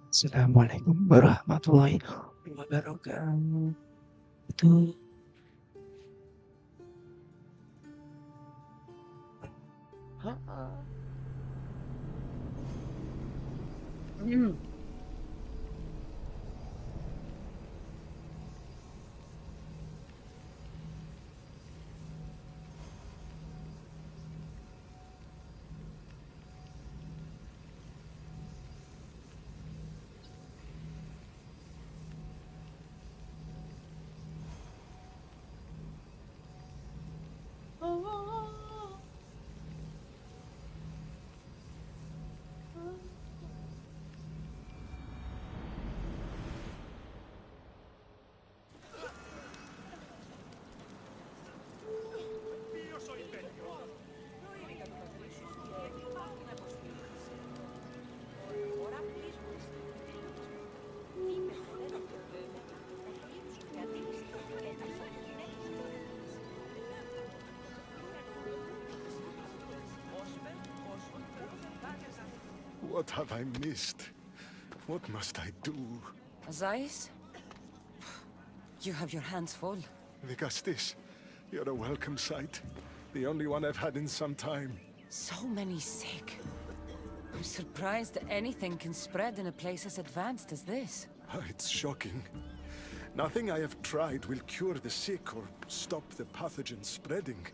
Assalamualaikum warahmatullahi wabarakatuh. Heeh. Hmm. What have I missed? What must I do? Zeiss? You have your hands full. Vigastis, you're a welcome sight. The only one I've had in some time. So many sick. I'm surprised anything can spread in a place as advanced as this. It's shocking. Nothing I have tried will cure the sick or stop the pathogen spreading.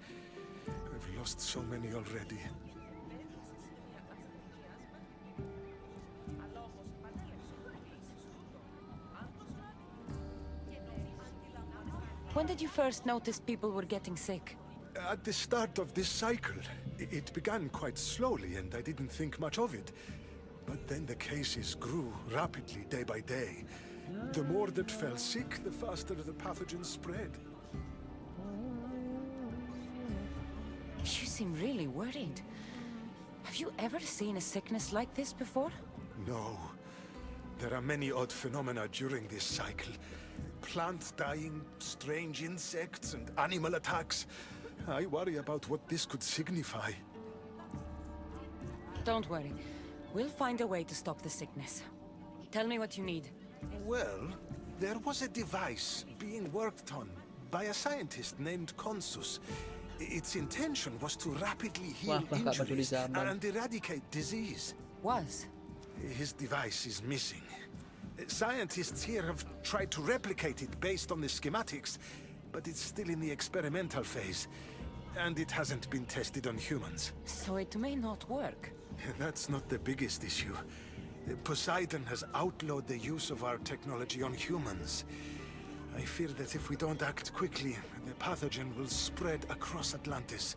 I've lost so many already. When did you first notice people were getting sick? At the start of this cycle, it began quite slowly and I didn't think much of it. But then the cases grew rapidly day by day. The more that fell sick, the faster the pathogen spread. You seem really worried. Have you ever seen a sickness like this before? No. There are many odd phenomena during this cycle. Plants dying, strange insects, and animal attacks. I worry about what this could signify. Don't worry. We'll find a way to stop the sickness. Tell me what you need. Well, there was a device being worked on by a scientist named Consus. Its intention was to rapidly heal Wah, Kak Baduli injuries Zaman. and eradicate disease. Was? His device is missing. Scientists here have tried to replicate it based on the schematics, but it's still in the experimental phase. And it hasn't been tested on humans. So it may not work. That's not the biggest issue. Poseidon has outlawed the use of our technology on humans. I fear that if we don't act quickly, the pathogen will spread across Atlantis.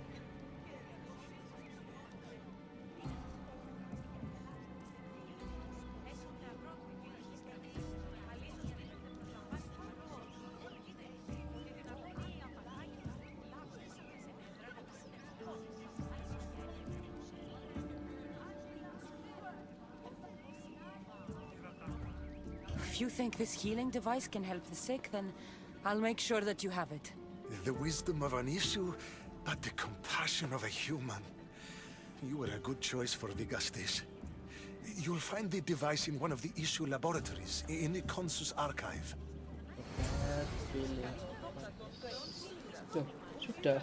If you think this healing device can help the sick, then I'll make sure that you have it. The wisdom of an issue, but the compassion of a human. You were a good choice for Vigastis. You'll find the device in one of the issue laboratories, in the Consus archive. Pilih. Tuh, sudah.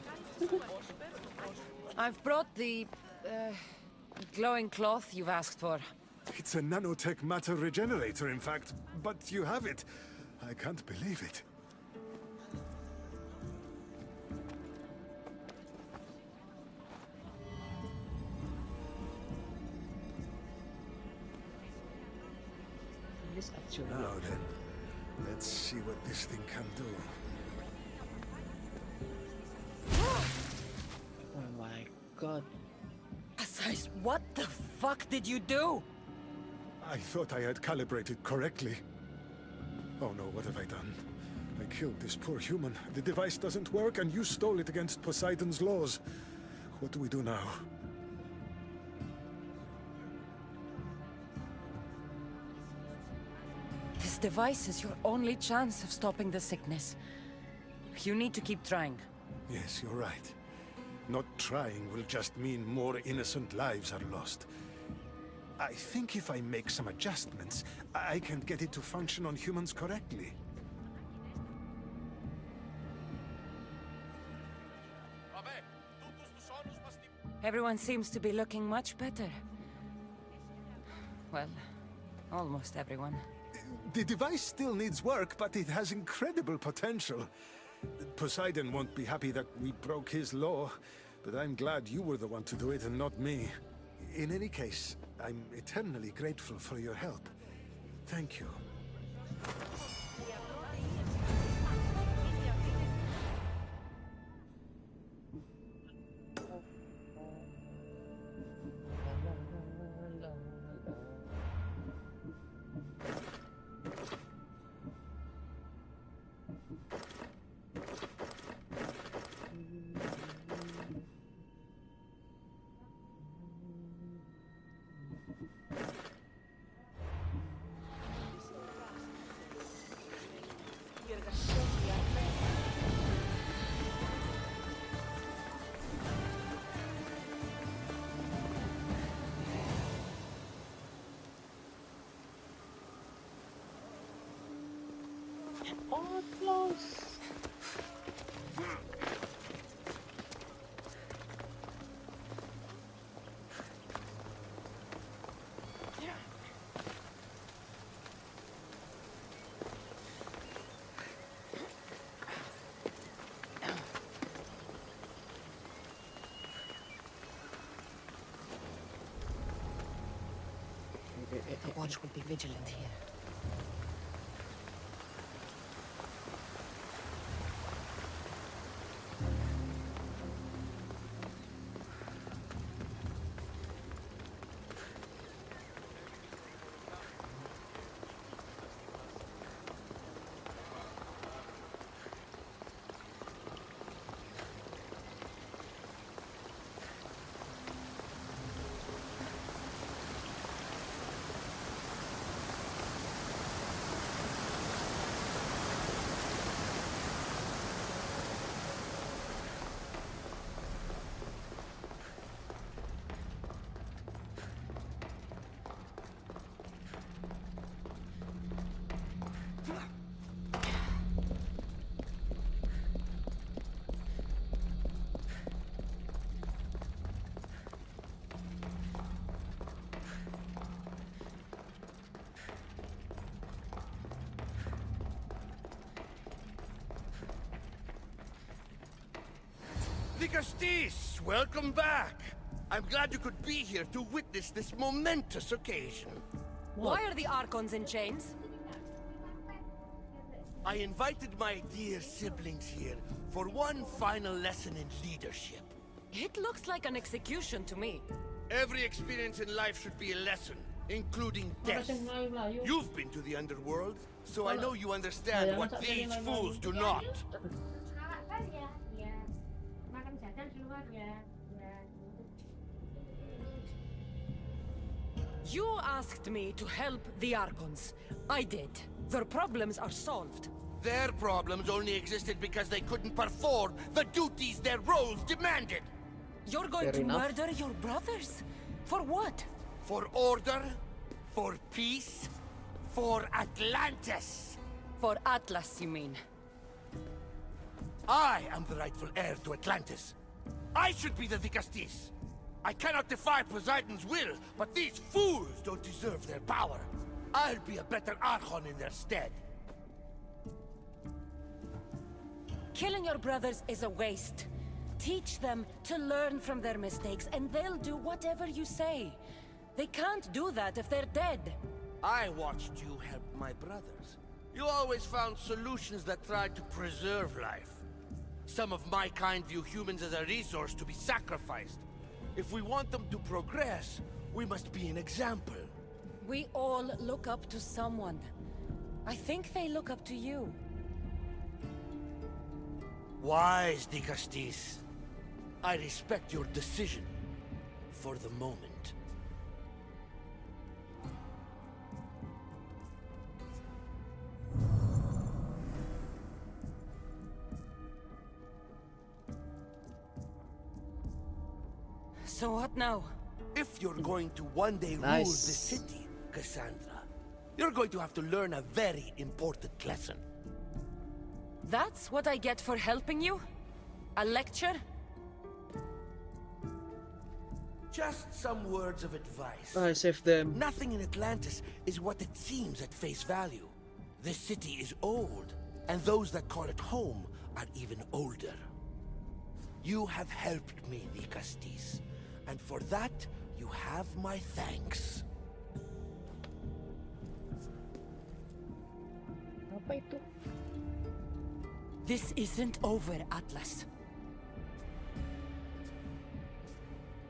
I've brought the glowing cloth you've asked for. It's a nanotech matter regenerator, in fact, but you have it. I can't believe it. This actually. Now then, let's see what this thing can do. Oh my god. Assasin, what the fuck did you do? I thought I had calibrated correctly. Oh no, what have I done? I killed this poor human. The device doesn't work, and you stole it against Poseidon's laws. What do we do now? This device is your only chance of stopping the sickness. You need to keep trying. Yes, you're right. Not trying will just mean more innocent lives are lost. I think if I make some adjustments, I can get it to function on humans correctly. Everyone seems to be looking much better. Well, almost everyone. The device still needs work, but it has incredible potential. Poseidon won't be happy that we broke his law, but I'm glad you were the one to do it and not me. In any case, I'm eternally grateful for your help. Thank you. Atlas. The watch will be vigilant here. Nikmatin, welcome back. I'm glad you could be here to witness this momentous occasion. Why are the Archons in chains? I invited my dear siblings here for one final lesson in leadership. It looks like an execution to me. Every experience in life should be a lesson, including death. You've been to the underworld, so I know you understand what these fools do not. You asked me to help the Archons. I did. Their problems are solved. Their problems only existed because they couldn't perform the duties their roles demanded. You're going Fair to enough. murder your brothers? For what? For order, for peace, for Atlantis. For Atlas, you mean? I am the rightful heir to Atlantis. I should be the Nikmatin. I cannot defy Poseidon's will, but these fools don't deserve their power. I'll be a better Archon in their stead. Killing your brothers is a waste. Teach them to learn from their mistakes, and they'll do whatever you say. They can't do that if they're dead. I watched you help my brothers. You always found solutions that tried to preserve life. Some of my kind view humans as a resource to be sacrificed. If we want them to progress, we must be an example. We all look up to someone. I think they look up to you. Wise, Nikmatin. I respect your decision for the moment. So what now? If you're going to one day rule Nice. the city, Cassandra, you're going to have to learn a very important lesson. That's what I get for helping you? A lecture? Just some words of advice. I saved them. Nothing in Atlantis is what it seems at face value. This city is old, and those that call it home are even older. You have helped me, the Castis, and for that, you have my thanks. Apa itu? This isn't over, Atlas.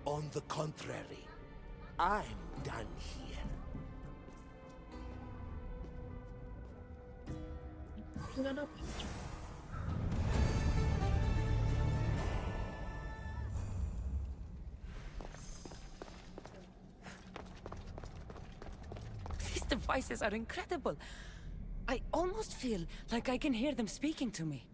On the contrary, I'm done here. Nggak ada. These devices are incredible. I almost feel like I can hear them speaking to me.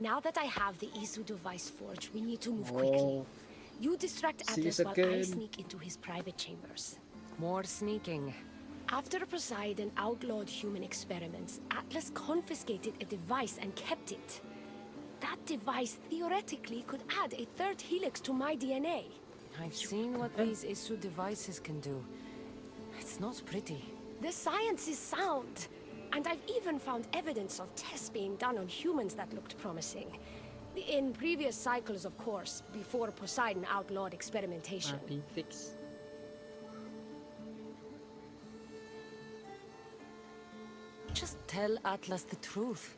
Now that I have the Isu device forged, we need to move quickly. Oh, You distract See Atlas us while I again. sneak into his private chambers. More sneaking. After Poseidon outlawed human experiments, Atlas confiscated a device and kept it. That device theoretically could add a third helix to my DNA. I've seen what these Isu devices can do. It's not pretty. The science is sound, and I've even found evidence of tests being done on humans that looked promising. In previous cycles, of course, before Poseidon outlawed experimentation. mati fix. Just tell Atlas the truth.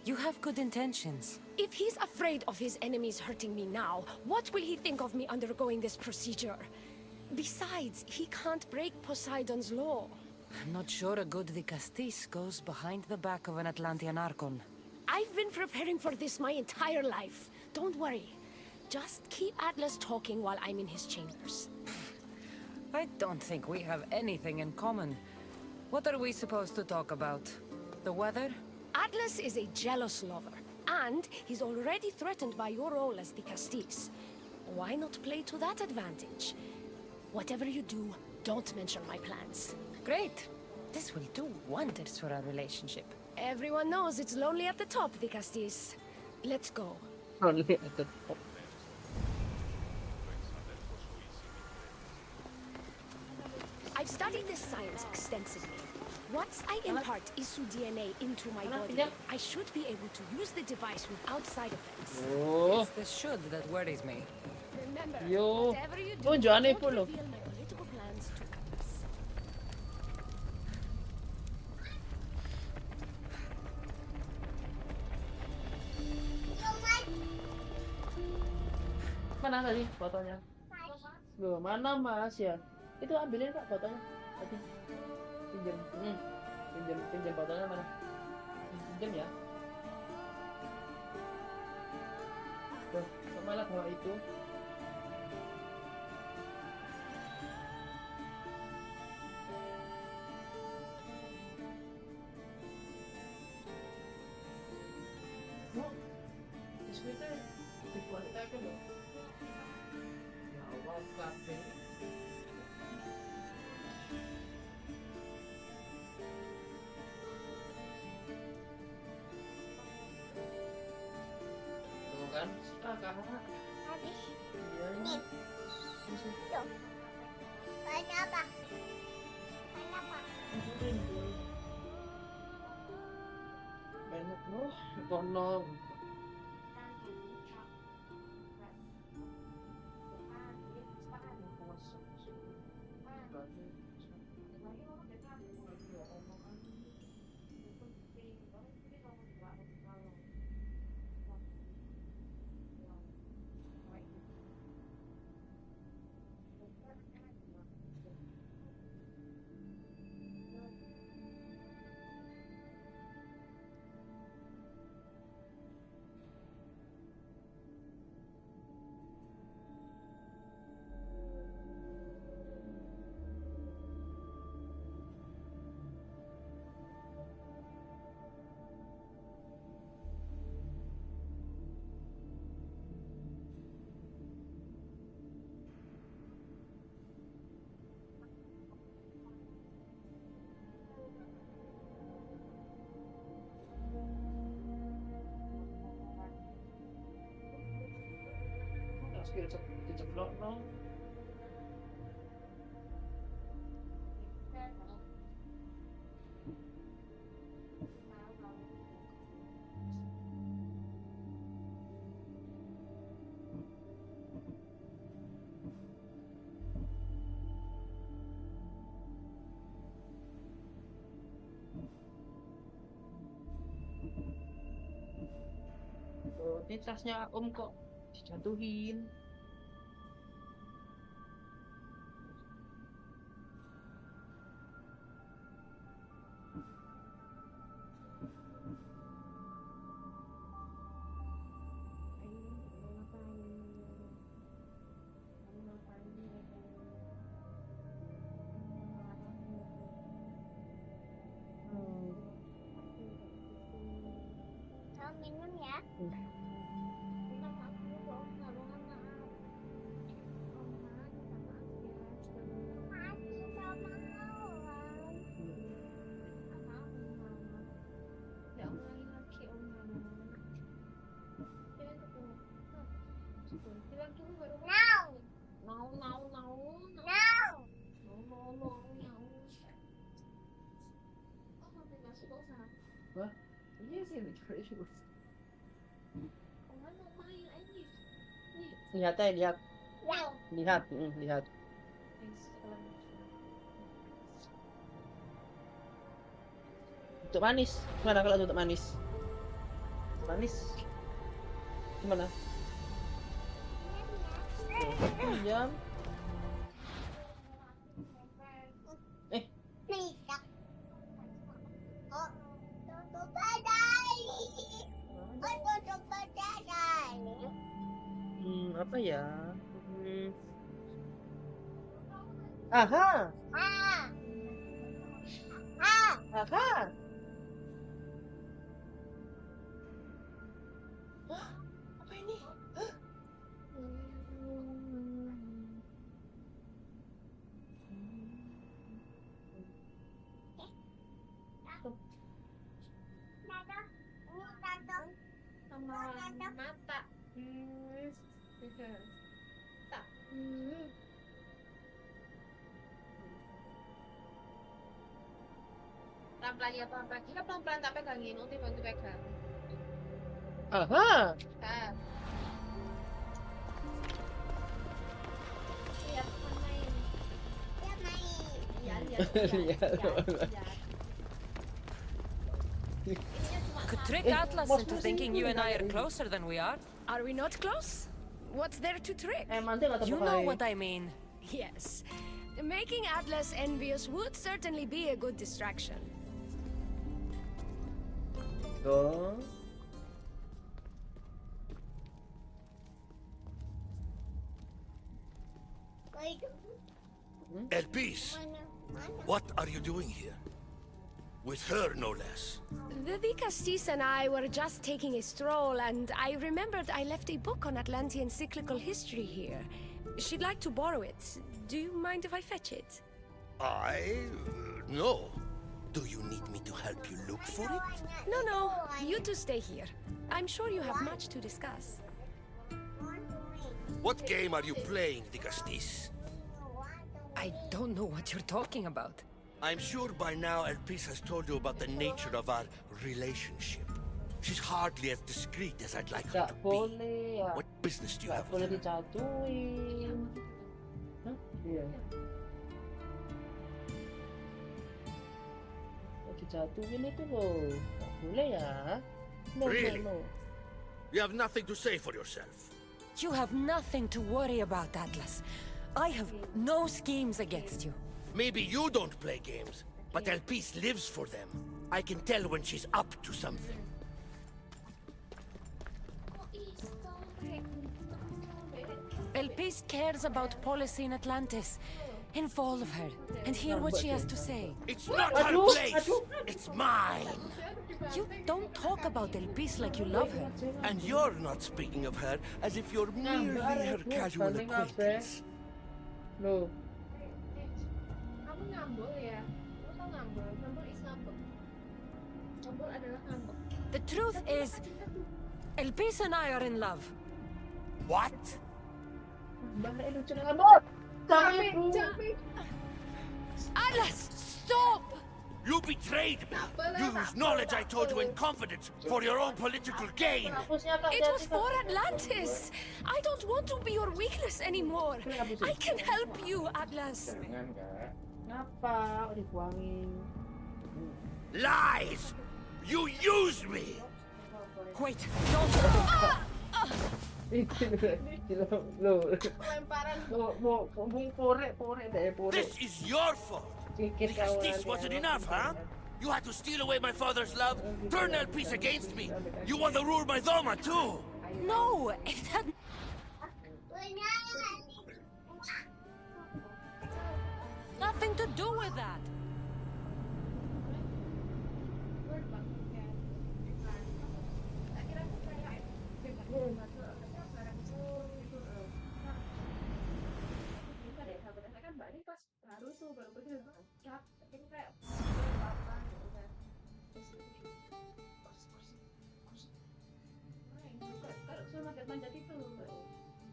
You have good intentions. If he's afraid of his enemies hurting me now, what will he think of me undergoing this procedure? Besides, he can't break Poseidon's law. I'm not sure a good Vicastis goes behind the back of an Atlantean Archon. I've been preparing for this my entire life. Don't worry. Just keep Atlas talking while I'm in his chambers. I don't think we have anything in common. What are we supposed to talk about? The weather? Atlas is a jealous lover, and he's already threatened by your role as the Castis. Why not play to that advantage? Whatever you do, don't mention my plans. Great. This will do wonders for our relationship. Everyone knows it's lonely at the top, the Castis. Let's go. Only at the top. I've studied this science extensively. Once I impart Isu DNA into my body, I should be able to use the device without side effects. Oh, It's the should that worries me. Remember, Yo. whatever you do, Oh, Johnny don't Polo. reveal my political plans to Atlas. mana tadi fotonya? Loh, mana Mas ya? Itu ambilin Kak fotonya. Tadi pinjam. Pinjam fotonya mana? Pinjam ya. Tuh, malah bawa itu. Oh, biskuitnya dikualitaskan loh. Ya Allah, kabeh. Tuh kan, kakak. Habis Iya, ini. itu. Banyak apa? Banyak apa? Banyak loh, tolong. diceplok no. Ini tasnya Om kok dijatuhin. Mau minum ya? Minum aku dong, nggak mau maaf. Oma, minta maaf ya. Aku nggak mau. Nggak mau, Mama. Ya, ulangin lagi, Oma. Jangan ketemu. Bilang dulu baru. No. Oh, sampai masuk kok sana. Wah, iya sih ini juga. Oma mau main aja. Lihat aja, lihat. Ya. Lihat. Tutup manis. Gimana kalau tutup manis? Manis. Gimana? Diam. Bisa. Oh, tutup badai. Oh, tutup badai. Apa ya? Aha. Ah. Aha. Hah? Apa ini? Hah? Tato. Sama mata. Tak. Pelan-pelan ya, pelan-pelan. Kita pelan-pelan tak pegangin, nanti bantu pegang. Aha. Ah. Lihat teman main. Dia main. Iya, Lihat. Ininya cuma Could satu. trick Atlas into thinking you and I are closer than we are. Are we not close? What's there to trick? Mantil atau You know what I mean. Yes. Making Atlas envious would certainly be a good distraction. Tuh. El Peace, what are you doing here? With her, no less. The Castis and I were just taking a stroll, and I remembered I left a book on Atlantean cyclical history here. She'd like to borrow it. Do you mind if I fetch it? No. Do you need me to help you look for it? No, you two stay here. I'm sure you have much to discuss. What game are you playing, Castis? I don't know what you're talking about. I'm sure by now El Peace has told you about the nature of our relationship. She's hardly as discreet as I'd like her Gak to be. boleh ya. What business do you Gak have boleh with her? dijatuhin. Hah? Iya. Oh, dijatuhin itu loh. Gak boleh ya. No, Really? no. You have nothing to say for yourself. You have nothing to worry about, Atlas. I have no schemes against you. Maybe you don't play games, but El Peace lives for them. I can tell when she's up to something. El Peace cares about policy in Atlantis. Involve her and hear what she has to say. It's not her Aduh, place! aduh. It's mine! You don't talk about El Peace like you love her. And you're not speaking of her as if you're merely her casual acquaintance. Loh. Kamu ngambek ya? Kamu tau ngambek? Ngambek is ngambek. Ngambek adalah ngambek. The truth is, El Peace and I are in love. What? Balik lucu dengan bot. Capek, capek. Atlas, stop! You betrayed me! You used knowledge I told you in confidence for your own political gain! Hapusnya Kak, It jadi, was Kak. for Atlantis. I don't want to be your weakness anymore. I can help you, Atlas. Ngapa? Dibuangin. Lies! You used me! Wait, don't. Lo. Lemparan. Mau pore deh, pore. This is your fault! Pikir Because kau this nanti wasn't anak. enough, huh? You had to steal away my father's love, turn Elpis against me. You want to rule my Doma too! No, it had nothing to do with that.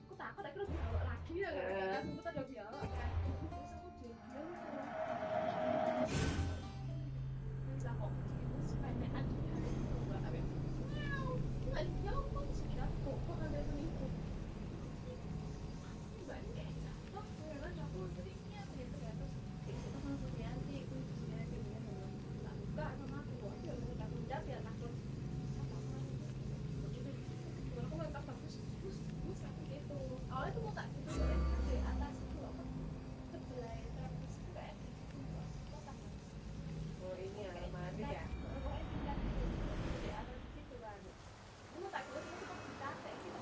Aku takut akhirnya dibawa lagi ya kan. Aku tak ada biawak kan. Terus aku diam-diam terus aku sepenean di hari itu mbak Abe. Wow, nggak jauh kok sekitar kok ada seminggu. Mbak ini kayak jatuh, memang aku seringnya begitu ya terus kita langsung ganti itu sebenarnya dengan tak buka sama aku kok dia udah pindah biar takut. Aku memang bagus aku gitu. Awalnya tuh mau tak gitu dari atas itu apa sebelah terus kayak kotak. Oh ini almari ya. Pokoknya pindah gitu dari atas situ kan. Aku mau tak gitu aku dicatek gitu.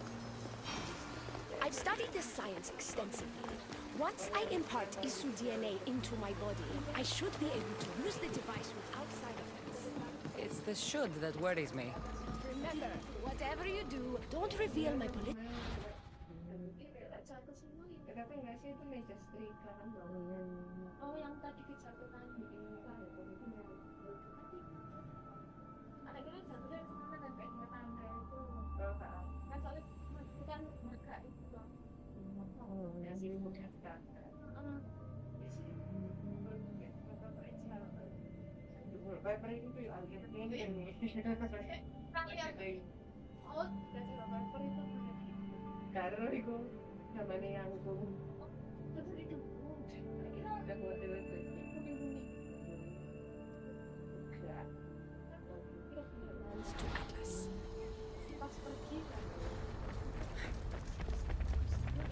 I've studied this science extensively. Once I impart Isu DNA into my body, I should be able to use the device without side effects. It's the should that worries me. Remember, whatever you do, don't reveal my Jatuh semua ini. Kenapa nggak sih itu meja setrika kan bangunan? Oh yang tadi kejatuhan di ada kira jatuhnya kemana dan kayak di tangga itu. Kan soalnya bukan marga itu bang. Oh, yang di muka sekarang. Paper itu ya, ini. Oh, dari paper itu Karo itu namanya yang itu. terus itu. Kira Udah buat itu. kuning-kuning. Enggak. to Atlas. Pas pergi kan.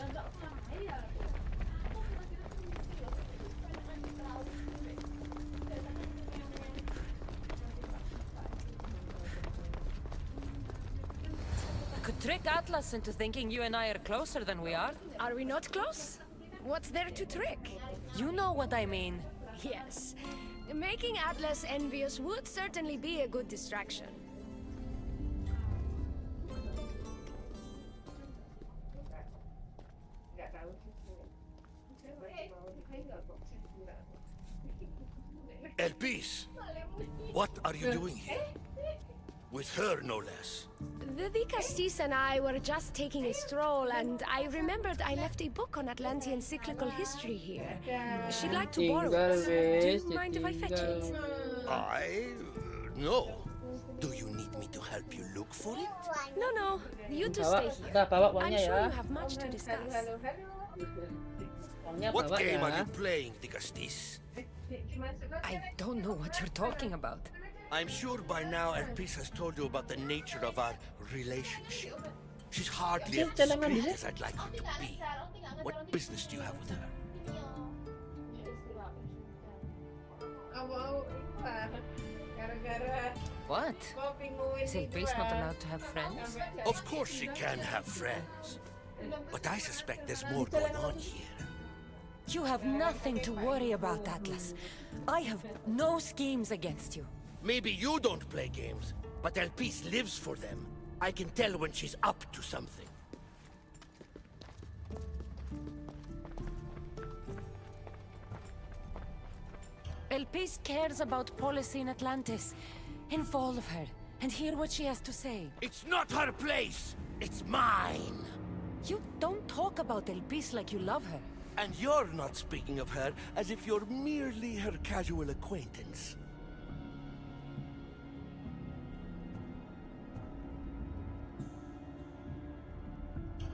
Enggak aku ngapain ya aku. Aku kira-kira mesti loh. Itu kan di laut. I could trick Atlas into thinking you and I are closer than we are. Are we not close? What's there to trick? You know what I mean. Yes. Making Atlas envious would certainly be a good distraction. Enggak tahu sih. Elpis! What are you doing here? With her, no less. The Castis and I were just taking a stroll, and I remembered I left a book on Atlantean cyclical history here. She'd like to borrow it. Do you mind if I fetch it? No. Do you need me to help you look for it? No, no. You two Bawa, stay udah here. bawa I'm uangnya sure ya. you have much to discuss. Uangnya What bawa game ya. are you playing, Castis? I don't know what you're talking about. I'm sure by now Elpis has told you about the nature of our relationship. She's hardly as discreet as I'd like her to be. What business do you have with her? Gara-gara What? kau pinguin Is Elpis not allowed to have friends? Of course she can have friends. But I suspect there's more going on here. You have nothing to worry about, Atlas. I have no schemes against you. Maybe you don't play games, but Elpis lives for them. I can tell when she's up to something. Elpis cares about policy in Atlantis. Involve her and hear what she has to say. It's not her place! It's mine! You don't talk about Elpis like you love her. And you're not speaking of her as if you're merely her casual acquaintance.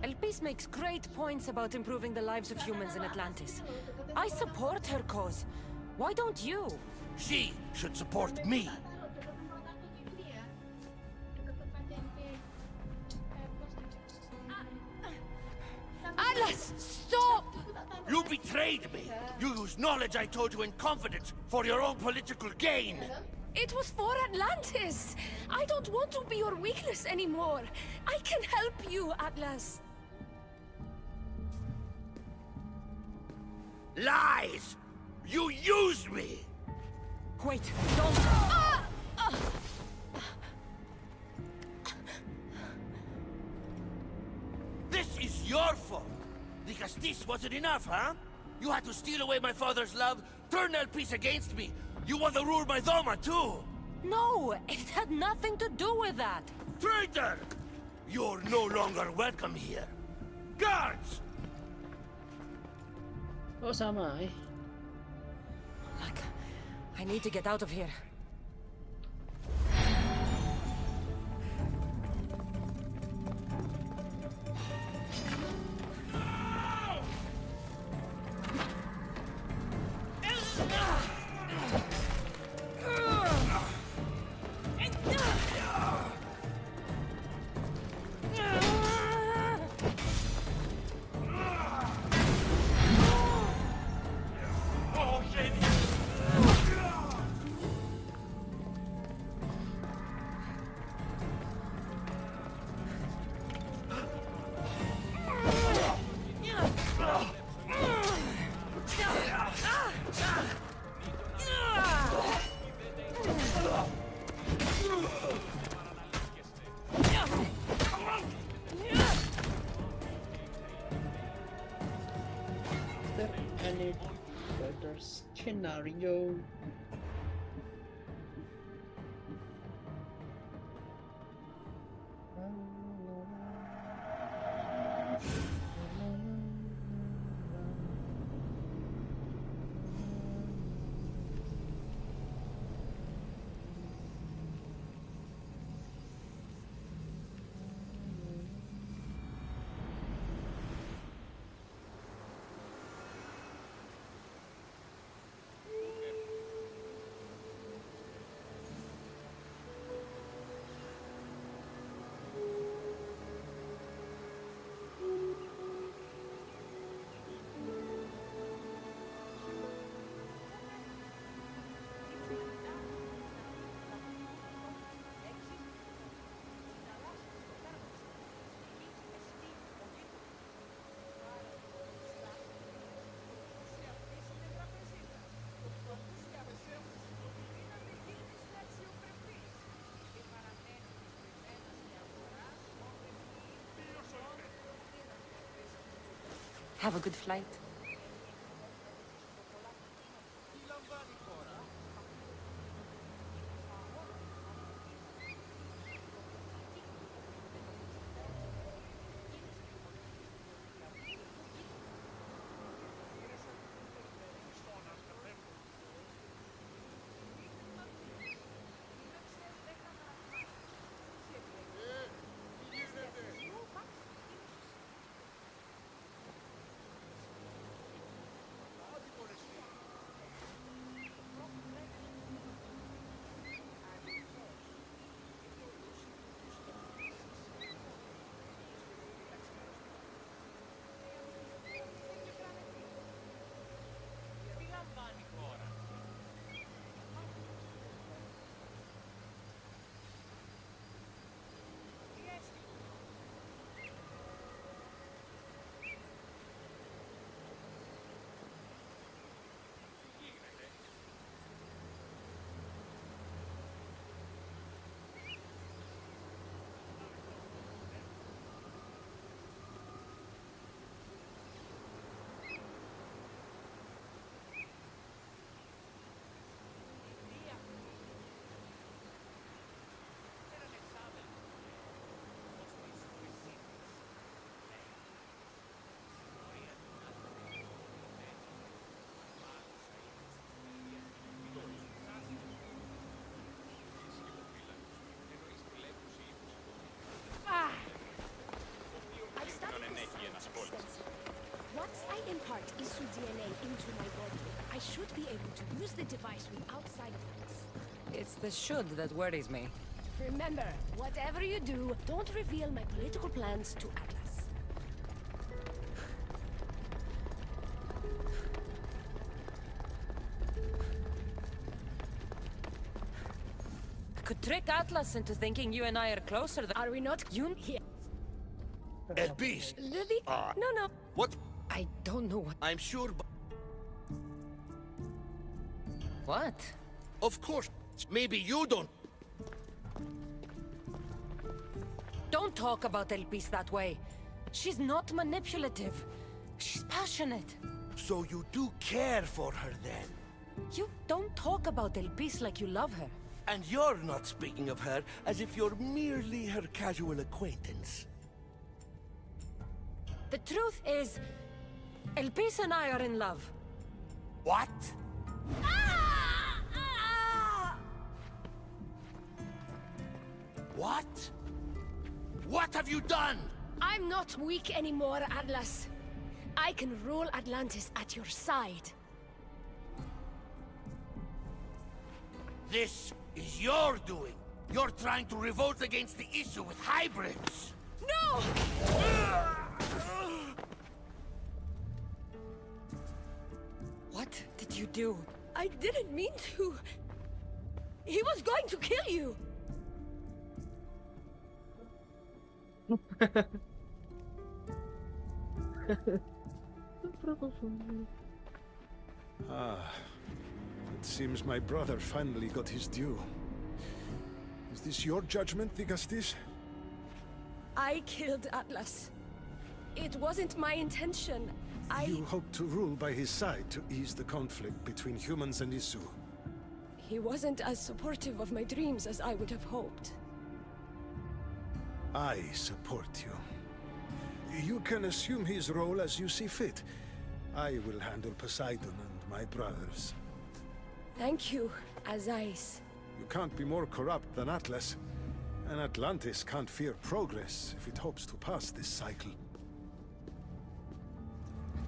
Elpis makes great points about improving the lives of humans in Atlantis. I support her cause. Why don't you? She should support me. Dekat rumah tante Kiki ya. Dekat tempat tempe. Atlas, stop! You betrayed me. You used knowledge I told you in confidence for your own political gain. It was for Atlantis! I don't want to be your weakness anymore. I can help you, Atlas. Lies! You used me! Wait, don't... This is your fault. The Castis wasn't enough, huh? You had to steal away my father's love, turn El Peace against me. You want to rule my Doma, too! No, it had nothing to do with that. Traitor! You're no longer welcome here. Guards! Oh, sama eh. Look, I need to get out of here. Any better scenario? Have a good flight. DNA into my body, I should be able to use the device without side effects. It's the should that worries me. Remember, whatever you do, don't reveal my political plans to Atlas. I could trick Atlas into thinking you and I are closer than... Are we not here? El Beast! Lily? No. What? I don't know what... I'm sure, What? of course, maybe you don't. Don't talk about Elpis that way. She's not manipulative. She's passionate. So you do care for her then? You don't talk about Elpis like you love her. And you're not speaking of her as if you're merely her casual acquaintance. The truth is, Elpis and I are in love. What? What? What have you done? I'm not weak anymore, Atlas. I can rule Atlantis at your side. This is your doing. You're trying to revolt against the issue with hybrids. No! What did you do? I didn't mean to. He was going to kill you. It seems my brother finally got his due. Is this your judgment, Vigastis? I killed Atlas. It wasn't my intention. You hope to rule by his side to ease the conflict between humans and Isu. He wasn't as supportive of my dreams as I would have hoped. I support you. You can assume his role as you see fit. I will handle Poseidon and my brothers. Thank you, Assasin. You can't be more corrupt than Atlas. And Atlantis can't fear progress if it hopes to pass this cycle.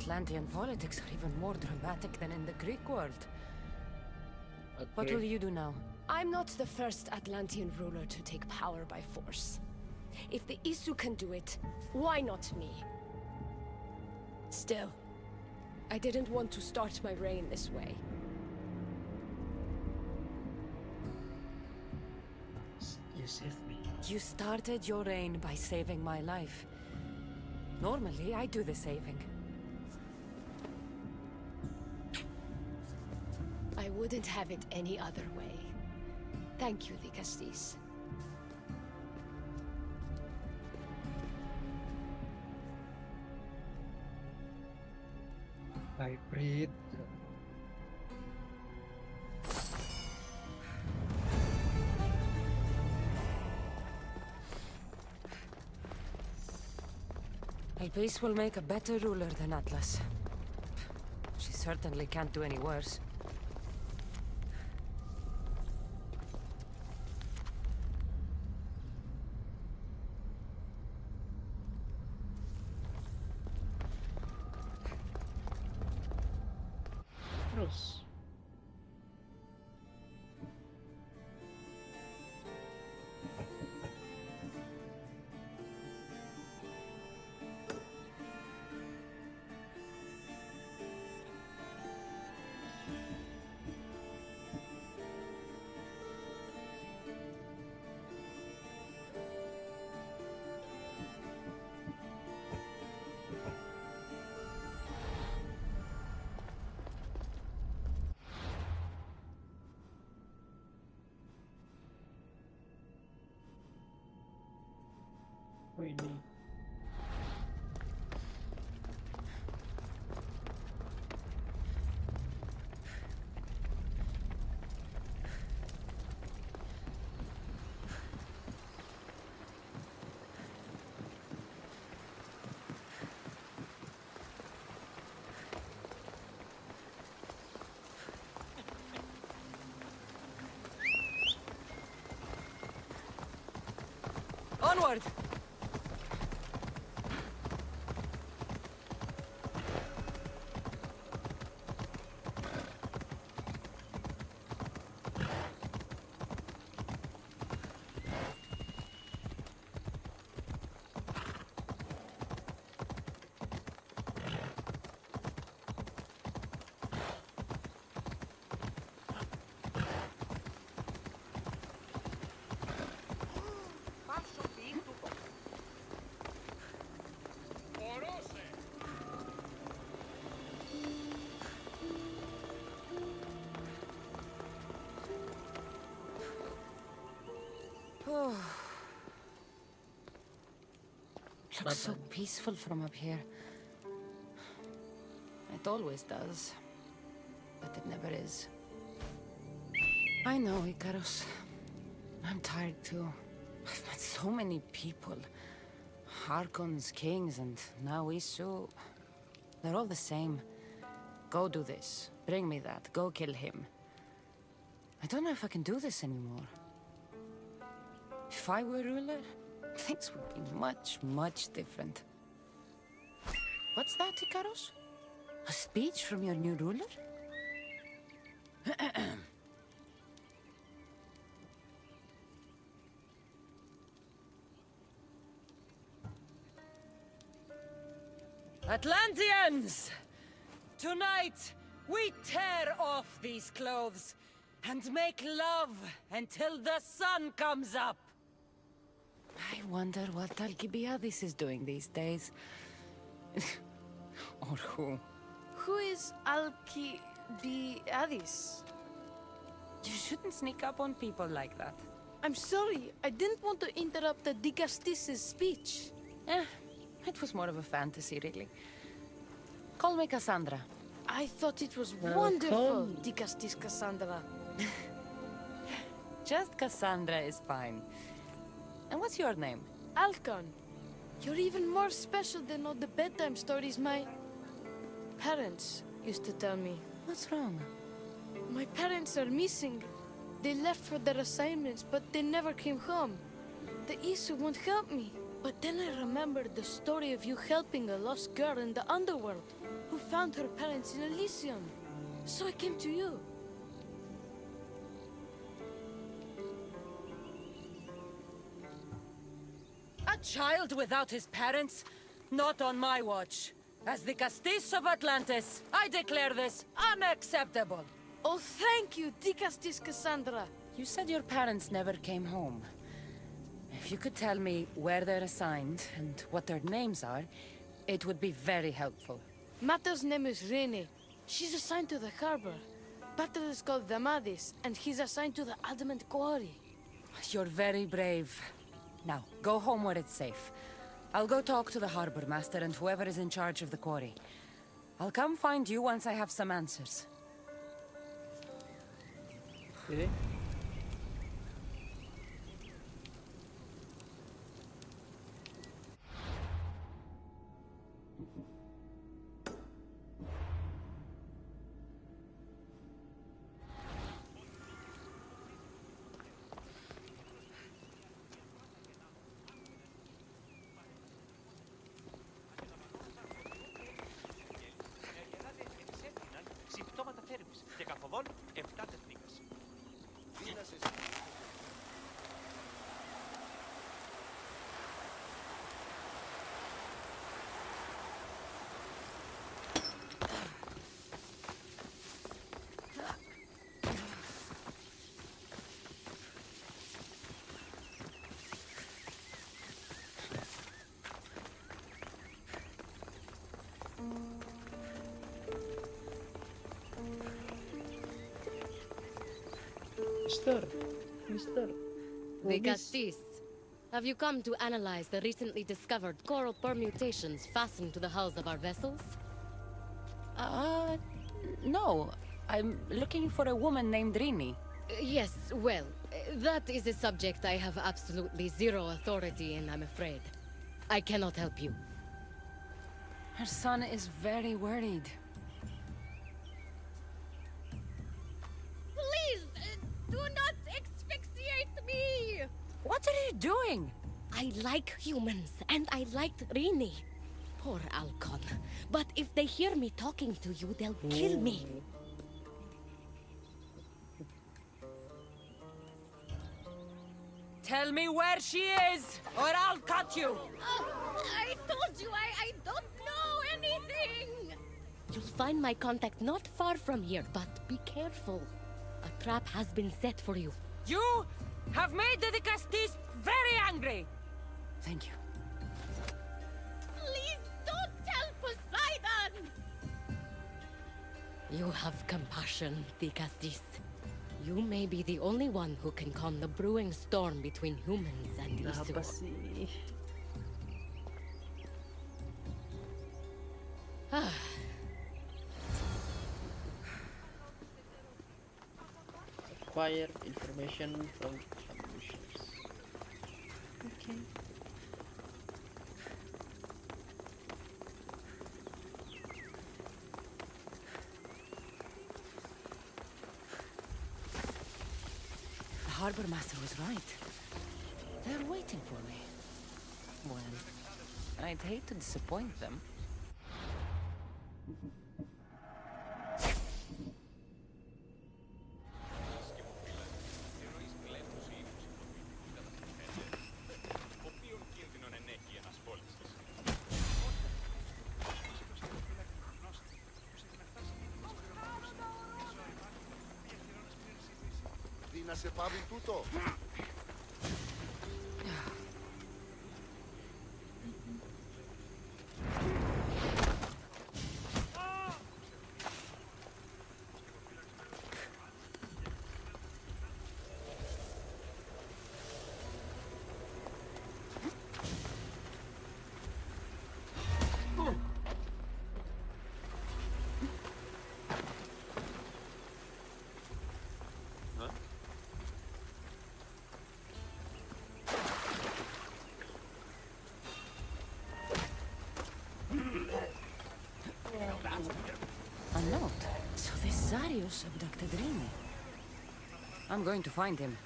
Atlantean politics are even more dramatic than in the Greek world. What will you do now? I'm not the first Atlantean ruler to take power by force. If the Isu can do it, why not me? Still, I didn't want to start my reign this way. You saved me. You started your reign by saving my life. Normally, I do the saving. I wouldn't have it any other way. Thank you, Vigastis. Hybrid. Elpis will make a better ruler than Atlas. She certainly can't do any worse. Terus. Oh ini. Onward! Looks so peaceful from up here. It always does. But it never is. I know, Icarus. I'm tired too. I've met so many people. Archons, kings, and now Isu. They're all the same. Go do this. Bring me that. Go kill him. I don't know if I can do this anymore. If I were ruler, things would be much, much different. What's that, Icarus? A speech from your new ruler? Atlanteans! Tonight, we tear off these clothes and make love until the sun comes up. I wonder what Alcibiades is doing these days. Or who? Who is Alcibiades? You shouldn't sneak up on people like that. I'm sorry, I didn't want to interrupt the Dicastis' speech. It was more of a fantasy, really. Call me Cassandra. I thought it was wonderful, Dicastis Cassandra. Just Cassandra is fine. And what's your name? Alcon, you're even more special than all the bedtime stories my parents used to tell me. What's wrong? My parents are missing. They left for their assignments, but they never came home. The Isu won't help me. But then I remembered the story of you helping a lost girl in the underworld, who found her parents in Elysium. So I came to you. A child without his parents? Not on my watch. As the Castis of Atlantis, I declare this unacceptable. Oh, thank you, Dicastis Cassandra. You said your parents never came home. If you could tell me where they're assigned and what their names are, it would be very helpful. Mata's name is Rene. She's assigned to the harbor. Pater is called Damadis, and he's assigned to the Adamant Quarry. You're very brave. Now, go home where it's safe. I'll go talk to the harbor master and whoever is in charge of the quarry. I'll come find you once I have some answers. Okay. Συμπτώματα θέρμης και καθοδόν 7 τεχνίκες. Mister. The Castis. Have you come to analyze the recently discovered coral permutations fastened to the hulls of our vessels? No. I'm looking for a woman named Rini. Yes, well, that is a subject I have absolutely zero authority in, I'm afraid. I cannot help you. Her son is very worried. Please, do not asphyxiate me! What are you doing? I like humans, and I liked Rini. Poor Alcon. But if they hear me talking to you, they'll kill me. Tell me where she is, or I'll cut you! I told you I don't know anything! You'll find my contact not far from here, but be careful. A trap has been set for you. You have made the Castis very angry! Thank you. Please don't tell Poseidon! You have compassion, Dicastis. You may be the only one who can calm the brewing storm between humans and Apa Isu. sih? Acquire information from publishers. Okay. The harbor master was right. They're waiting for me. Well, I'd hate to disappoint them. Να σε πάρουν τούτο. A note. So this Zarius abducted Rini. I'm going to find him.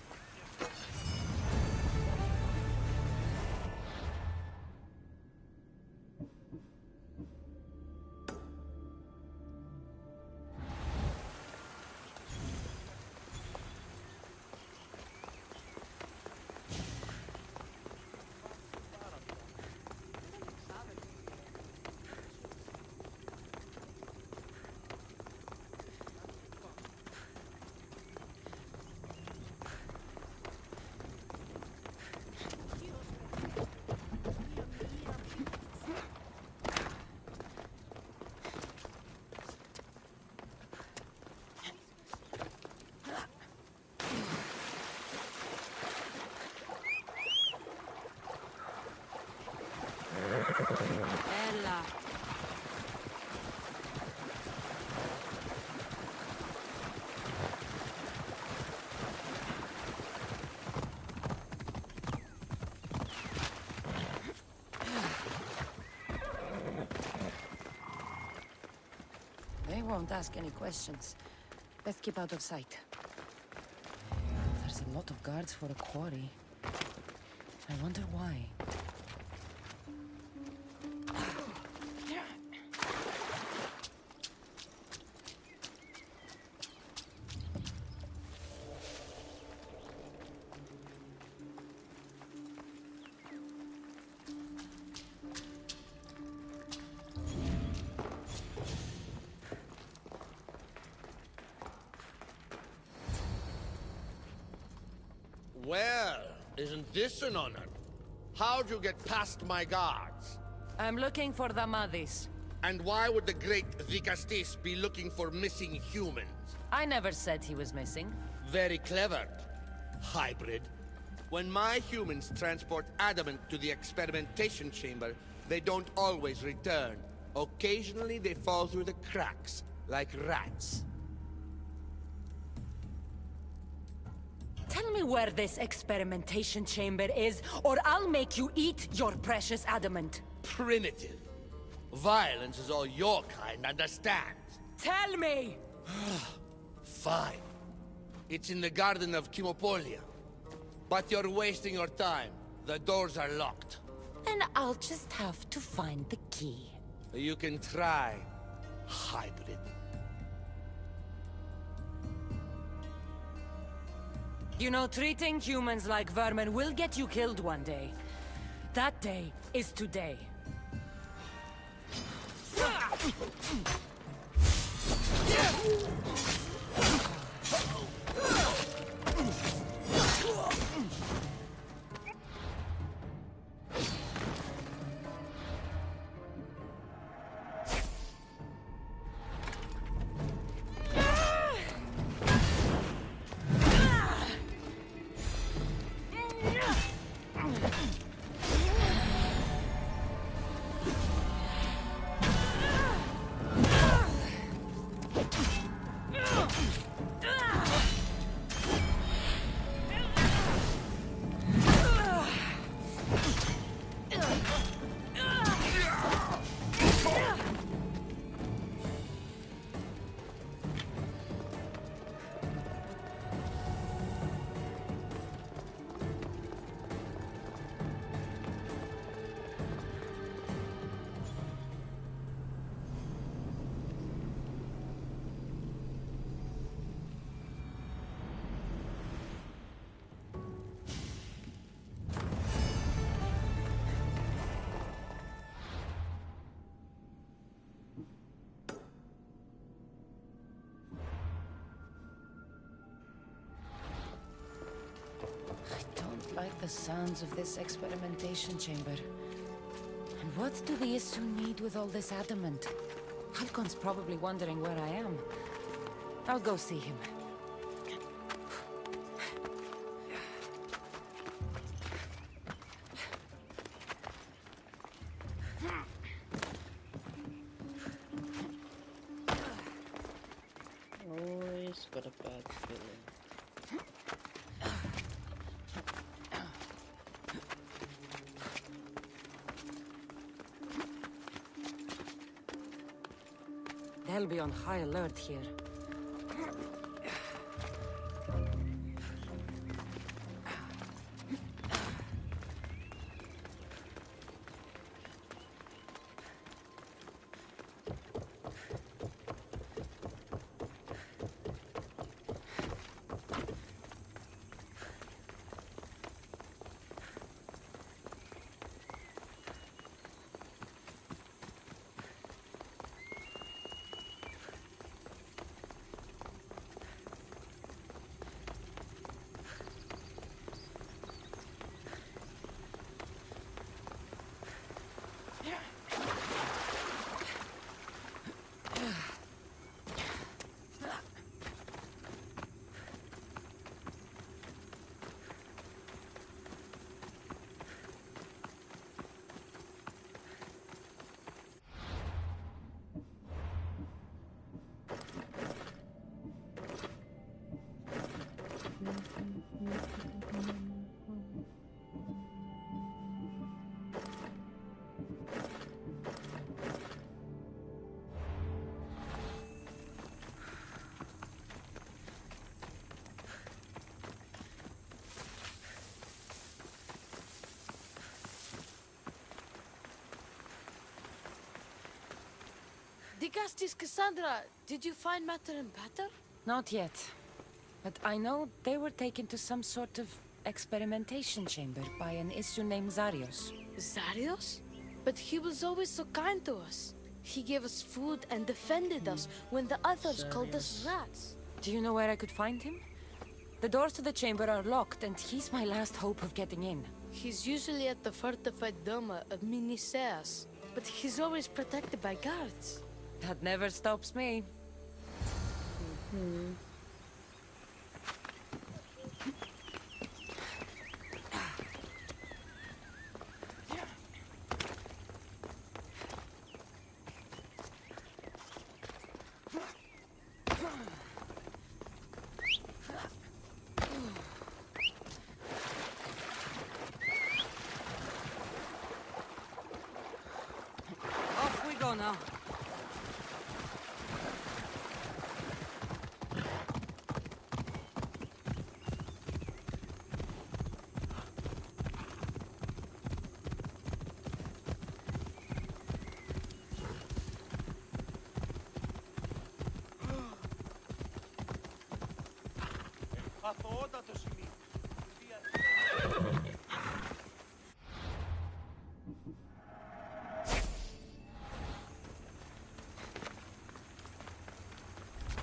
Ella. They won't ask any questions. Let's keep out of sight. There's a lot of guards for a quarry. I wonder why. Well, isn't this an honor? How'd you get past my guards? I'm looking for the Madis. And why would the great Vicastis be looking for missing humans? I never said he was missing. Very clever. Hybrid. When my humans transport adamant to the experimentation chamber, they don't always return. Occasionally they fall through the cracks, like rats. Tell me where this experimentation chamber is, or I'll make you eat your precious adamant. Primitive. Violence is all your kind understands. Tell me! Fine. It's in the garden of Kimopolia. But you're wasting your time. The doors are locked. Then I'll just have to find the key. You can try, hybrid. You know, treating humans like vermin will get you killed one day. That day is today. The sounds of this experimentation chamber. And what do the Isu need with all this adamant? Halcon's probably wondering where I am. I'll go see him. Always got a bad feeling. They'll be on high alert here. Digastis Cassandra, did you find Matter and Pater? Not yet. But I know they were taken to some sort of experimentation chamber by an Isu named Zarios. Zarios? But he was always so kind to us. He gave us food and defended us when the others called us rats. Do you know where I could find him? The doors to the chamber are locked, and he's my last hope of getting in. He's usually at the fortified Doma of Miniseas, but he's always protected by guards. That never stops me. Off we go now.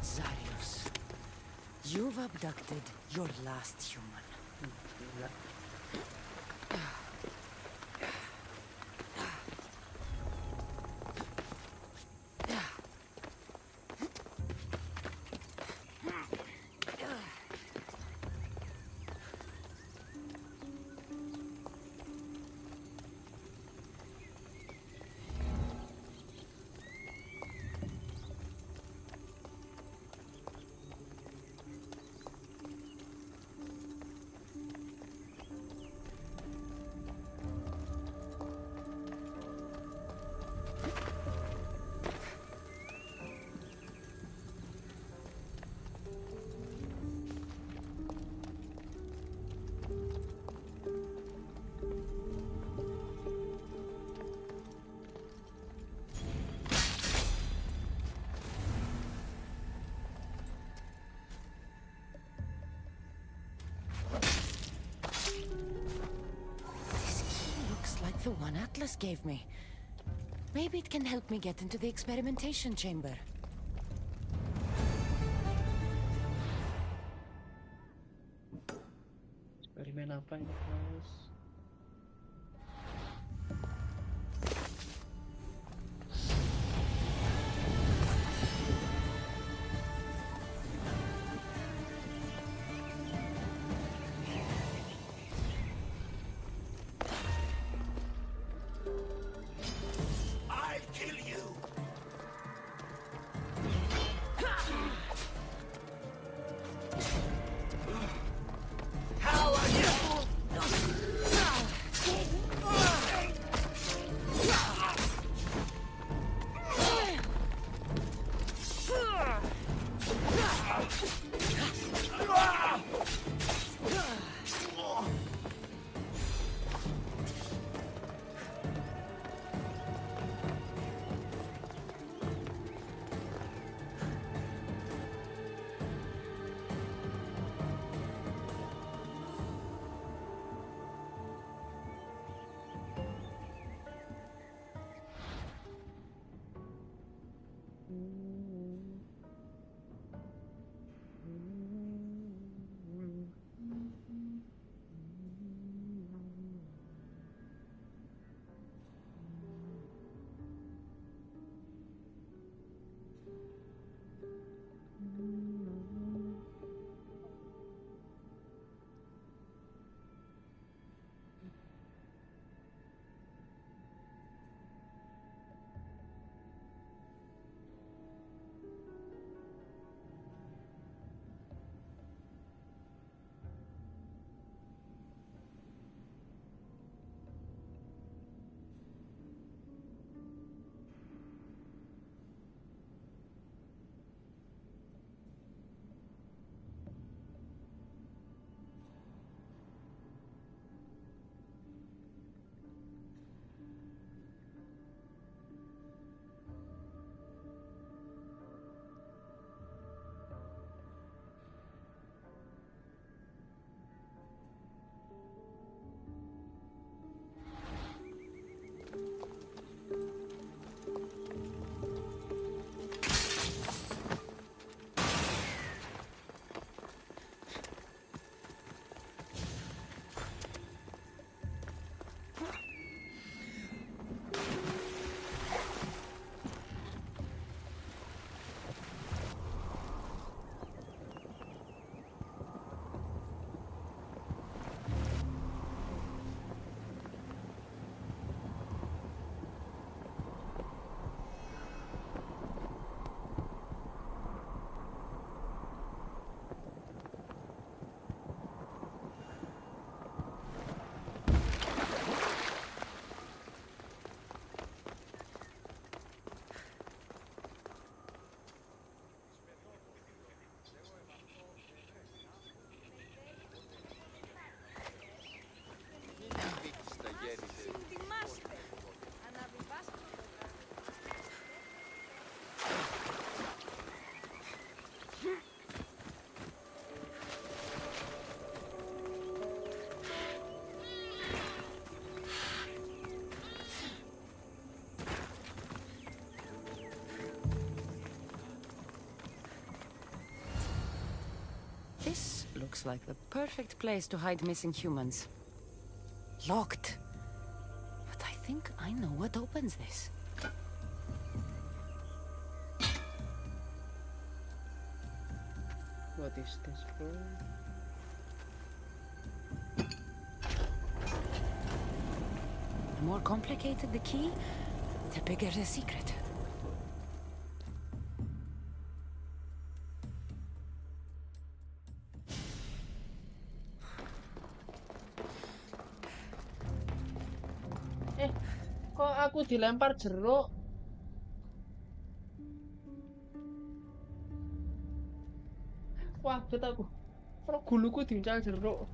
Zarios, you've abducted your last human. The one Atlas gave me. Maybe it can help me get into the experimentation chamber. Eksperimen apa ini guys? I'll kill you! How are you? This looks like the perfect place to hide missing humans. Locked. But I think I know what opens this. What is this, bro? The more complicated the key, the bigger the secret. Kok aku dilempar jeruk? Wah, bet aku. Kok guluku diuncal jeruk?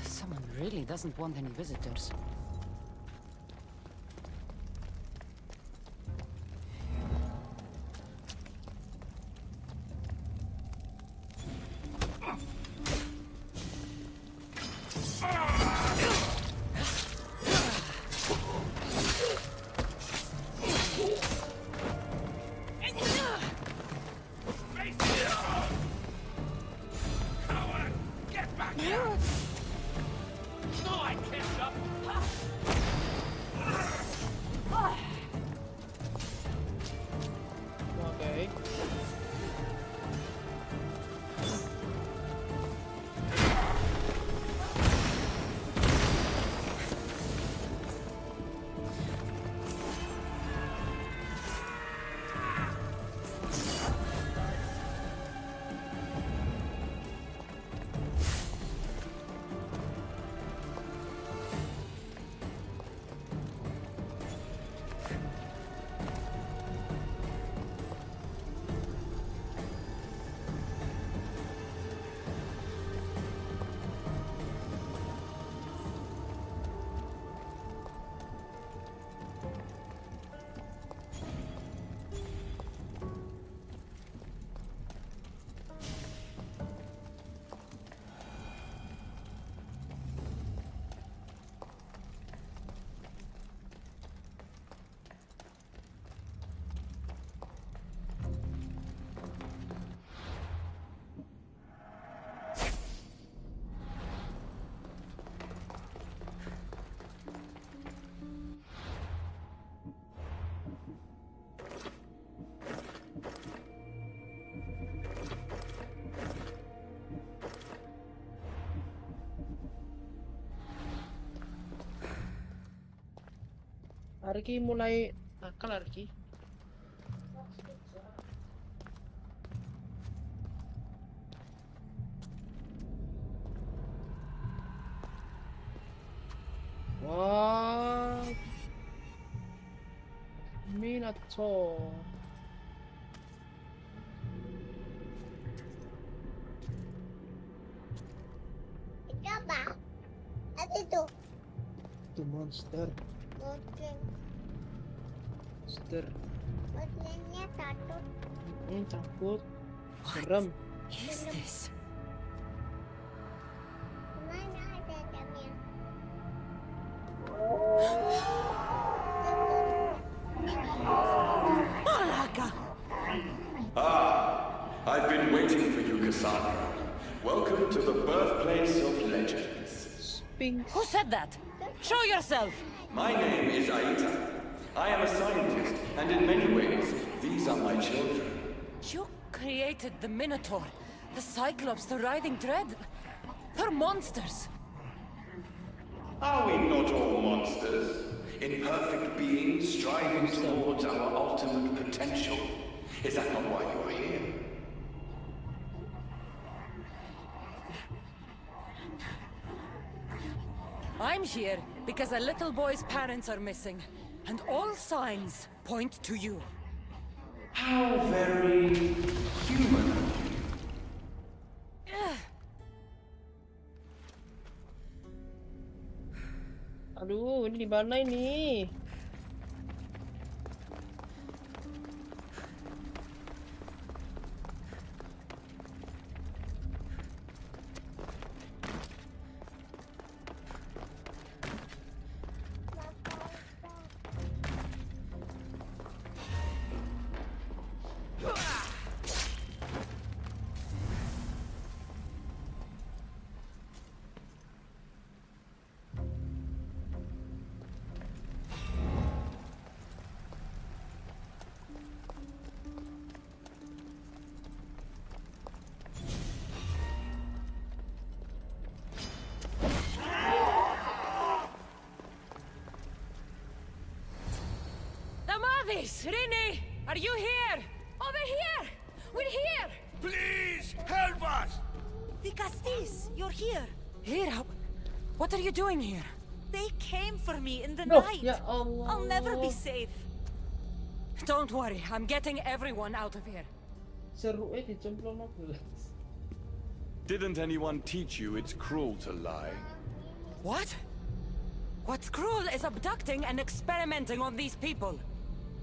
Someone really doesn't want any visitors. No, I can't jump. Oke. Arki mulai nakal Arki. Wah, Minato. Itu apa? Apa itu? Itu monster. Mungkin. Monster. Modelnya takut. Takut. Serem. Is this? Mana ada jamnya? Ah, I've been waiting for you, Cassandra. Welcome to the birthplace of legends. Sphinx. Who said that? Show yourself! My name is Aita. I am a scientist, and in many ways, these are my children. You created the Minotaur, the Cyclops, the Writhing Dread. They're monsters. Are we not all monsters? Imperfect beings striving towards our ultimate potential. Is that not why you are here? I'm here because a little boy's parents are missing, and all signs point to you. How very human of you. Aduh, ini di mana ini? Rini, are you here? Over here! We're here! Please, help us! The Castis, you're here. Here? What are you doing here? They came for me in the Loh, night. ya Allah. I'll never be safe. Don't worry, I'm getting everyone out of here. Seru dicemplung mobil. Didn't anyone teach you it's cruel to lie? What? What's cruel is abducting and experimenting on these people.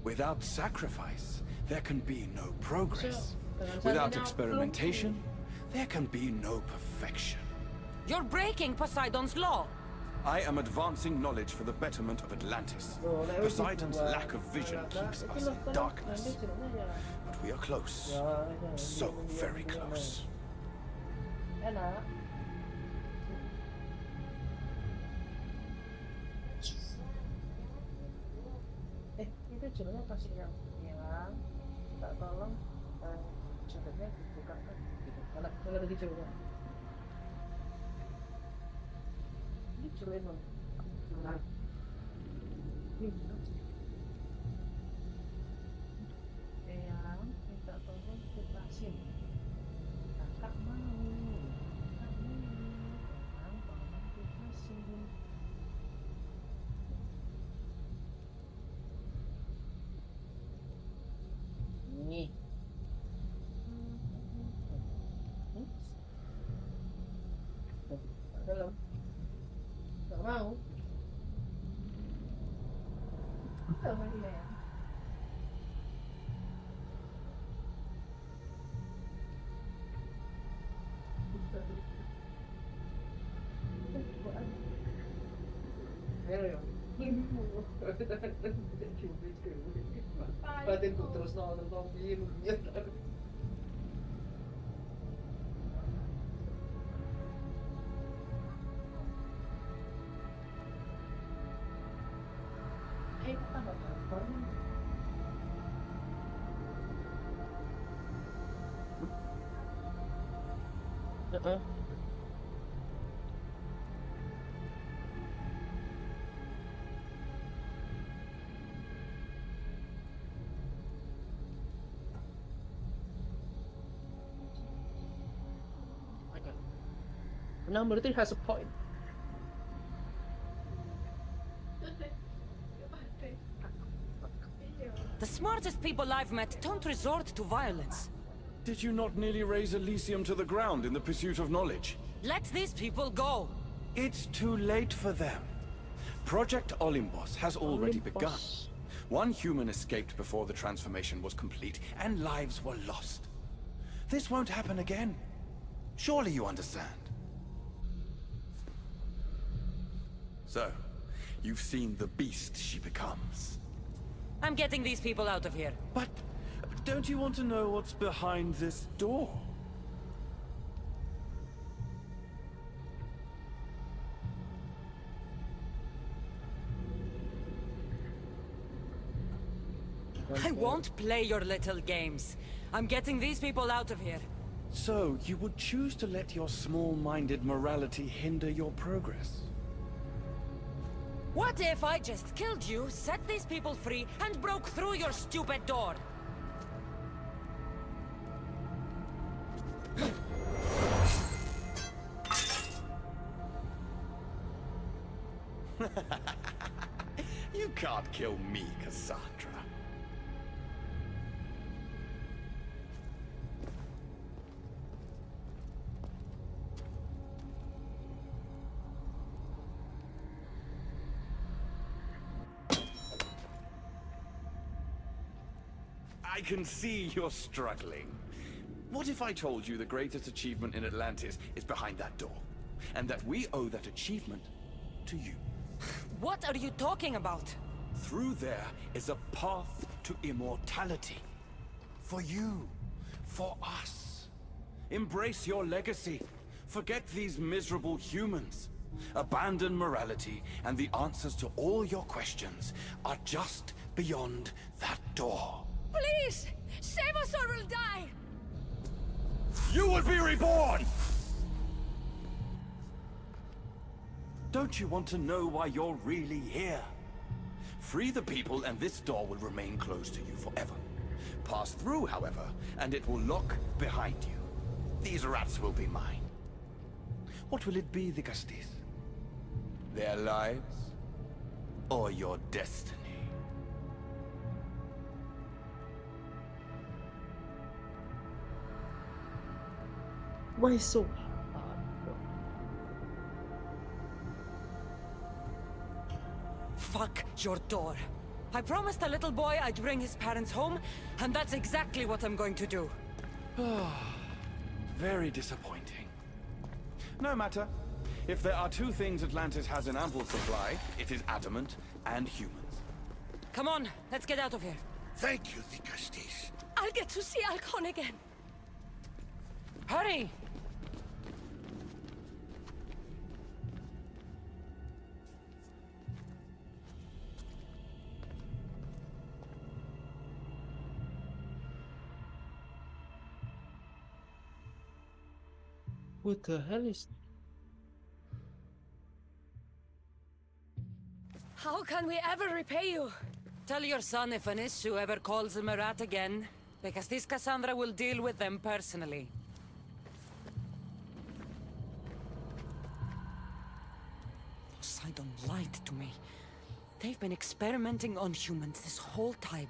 Without sacrifice, there can be no progress. Without experimentation, there can be no perfection. You're breaking Poseidon's law. I am advancing knowledge for the betterment of Atlantis. Poseidon's lack of vision keeps us in darkness. But we are close. So very close. Enak. sebenarnya kasih yang minta tolong jaketnya dibukakan gitu. Mana tadi coba? Ini cobain dong. Eyang minta tolong lepasin. Kakak mau. Eyang tolong lepasin. Nih. Dalam. Gak mau. Gak mau dia ya. Ayo. Batin ku terus nonton film ya. Tambah kabar. Now military has a point. The smartest people I've met don't resort to violence. Did you not nearly raise Elysium to the ground in the pursuit of knowledge? Let these people go. It's too late for them. Project Olympus has already begun. One human escaped before the transformation was complete, and lives were lost. This won't happen again. Surely you understand. So, you've seen the beast she becomes. I'm getting these people out of here. But don't you want to know what's behind this door? I won't play your little games. I'm getting these people out of here. So, you would choose to let your small-minded morality hinder your progress? What if I just killed you, set these people free, and broke through your stupid door? You can't kill me, Cassandra. I can see you're struggling. What if I told you the greatest achievement in Atlantis is behind that door? And that we owe that achievement to you? What are you talking about? Through there is a path to immortality. For you. For us. Embrace your legacy. Forget these miserable humans. Abandon morality, and the answers to all your questions are just beyond that door. Please! Save us or we'll die! You will be reborn! Don't you want to know why you're really here? Free the people and this door will remain closed to you forever. Pass through, however, and it will lock behind you. These rats will be mine. What will it be, the Castis? Their lives? Or your destiny? Why so hard? Fuck your door. I promised the little boy I'd bring his parents home, and that's exactly what I'm going to do. Very disappointing. No matter. If there are two things Atlantis has in ample supply, it is adamant and humans. Come on, let's get out of here. Thank you, the Castis. I'll get to see Alcon again. Hurry! What the hell is... How can we ever repay you? Tell your son if an issue ever calls him a rat again, because this Cassandra will deal with them personally. Poseidon lied to me. They've been experimenting on humans this whole time.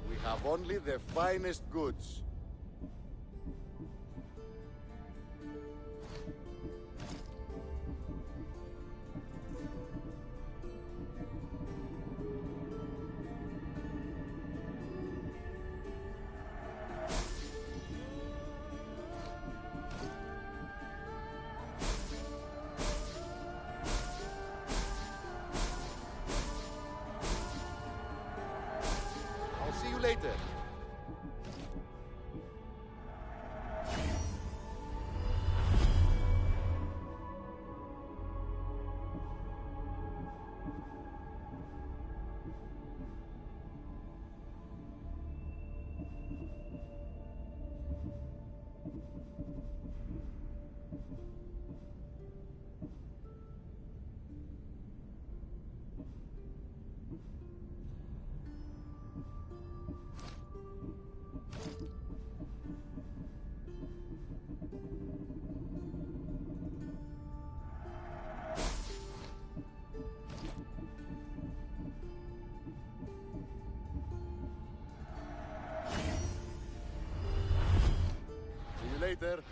We have only the finest goods. I'll see you later. See you later.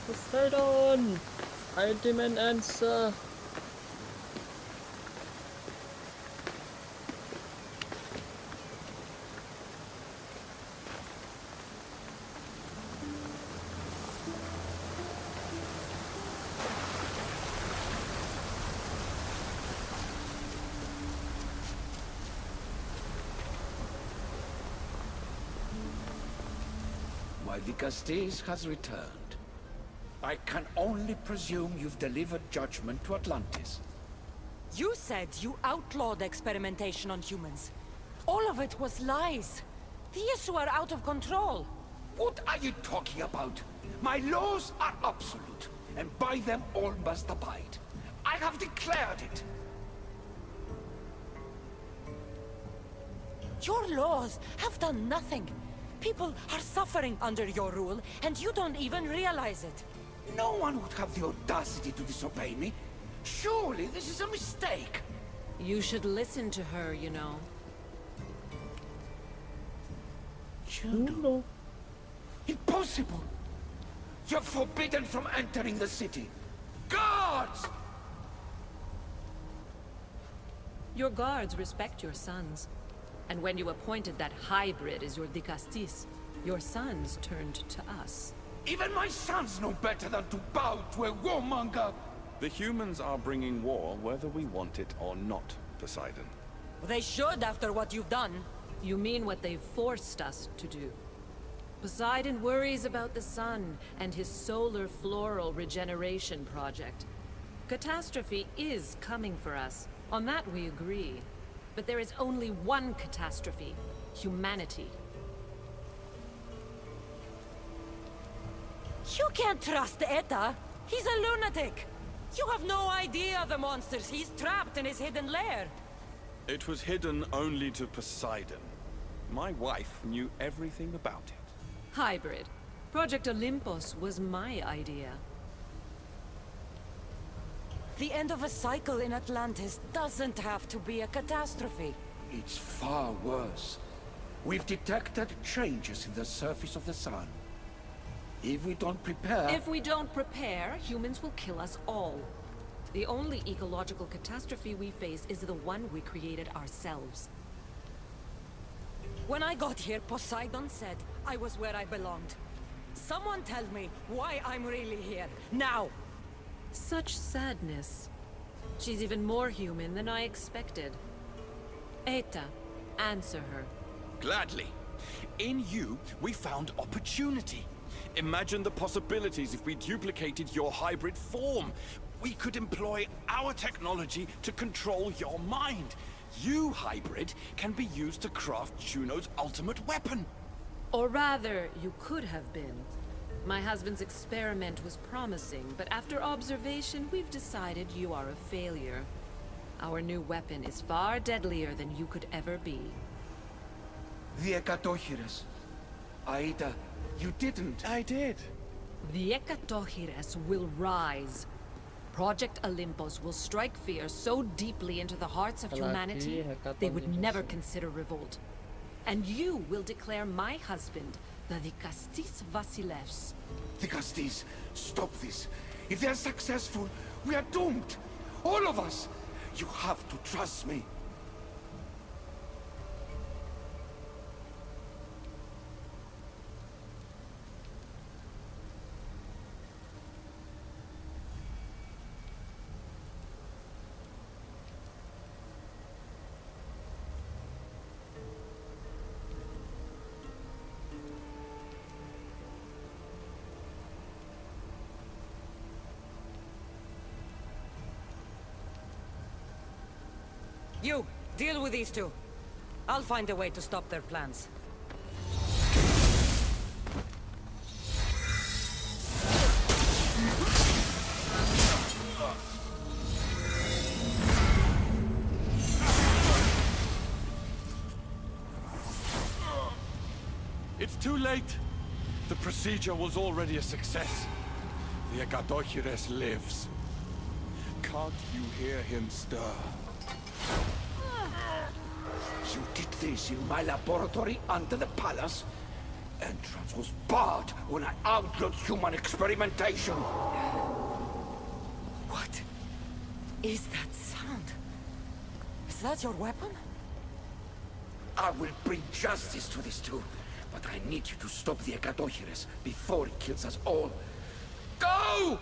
Poseidon! I demand answer. Why, the Castes has returned. I can only presume you've delivered judgment to Atlantis. You said you outlawed experimentation on humans. All of it was lies. The issue are out of control. What are you talking about? My laws are absolute, and by them all must abide. I have declared it. Your laws have done nothing. People are suffering under your rule, and you don't even realize it. No one would have the audacity to disobey me. Surely this is a mistake. You should listen to her, you know. No. Impossible! You're forbidden from entering the city. Guards! Your guards respect your sons. And when you appointed that hybrid as your Dicastis, your sons turned to us. Even my sons know better than to bow to a warmonger! The humans are bringing war whether we want it or not, Poseidon. They should after what you've done. You mean what they've forced us to do. Poseidon worries about the sun and his solar floral regeneration project. Catastrophe is coming for us. On that we agree. But there is only one catastrophe: humanity. You can't trust Eta. He's a lunatic. You have no idea of the monsters he's trapped in his hidden lair. It was hidden only to Poseidon. My wife knew everything about it. Hybrid. Project Olympus was my idea. The end of a cycle in Atlantis doesn't have to be a catastrophe. It's far worse. We've detected changes in the surface of the sun. If we don't prepare... If we don't prepare, humans will kill us all. The only ecological catastrophe we face is the one we created ourselves. When I got here, Poseidon said I was where I belonged. Someone tell me why I'm really here, now! Such sadness. She's even more human than I expected. Eta, answer her. Gladly. In you, we found opportunity. Imagine the possibilities if we duplicated your hybrid form. We could employ our technology to control your mind. You, hybrid, can be used to craft Juno's ultimate weapon. Or rather, you could have been. My husband's experiment was promising, but after observation, we've decided you are a failure. Our new weapon is far deadlier than you could ever be. The Ekatochires. Aida, you didn't. I did. The Ekatochires will rise. Project Olympus will strike fear so deeply into the hearts of humanity, they would never consider revolt. And you will declare my husband the Dicastis Vasilevs. Dicastis, stop this. If they're successful, we are doomed. All of us. You have to trust me. You, deal with these two. I'll find a way to stop their plans. It's too late. The procedure was already a success. The Ekadochires lives. Can't you hear him stir? You did this in my laboratory under the palace? Entrance was barred when I outlawed human experimentation. What is that sound? Is that your weapon? I will bring justice to this too, but I need you to stop the Ekadochires before it kills us all. Go!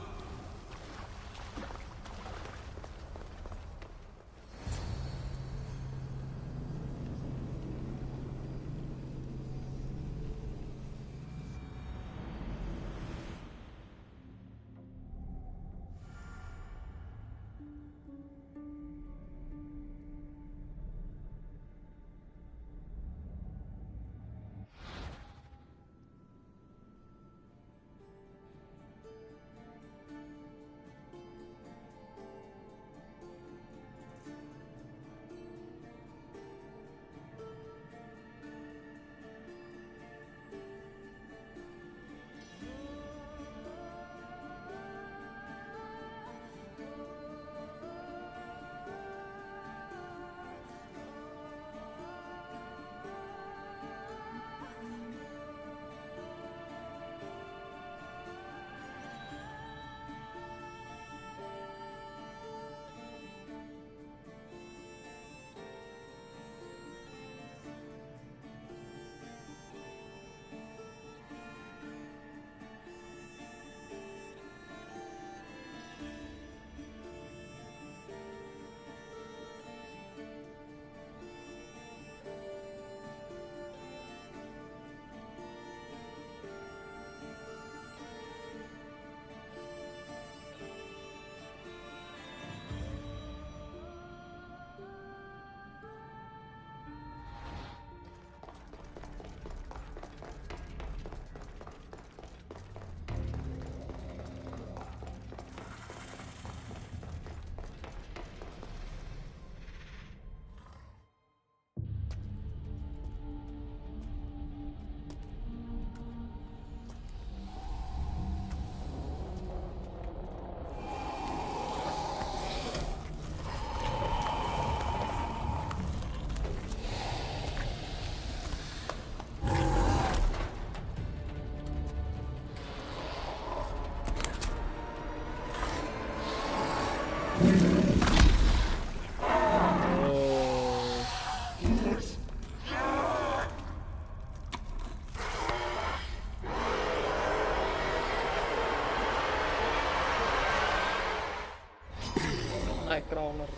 Nightcrawler.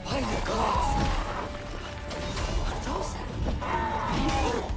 By the gods! Are those people?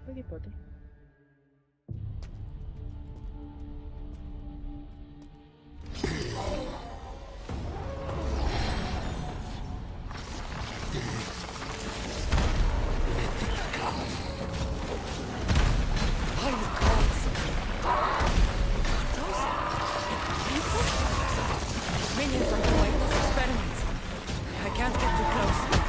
Pergi botol. Minions are doing this experiment. I can't get too close.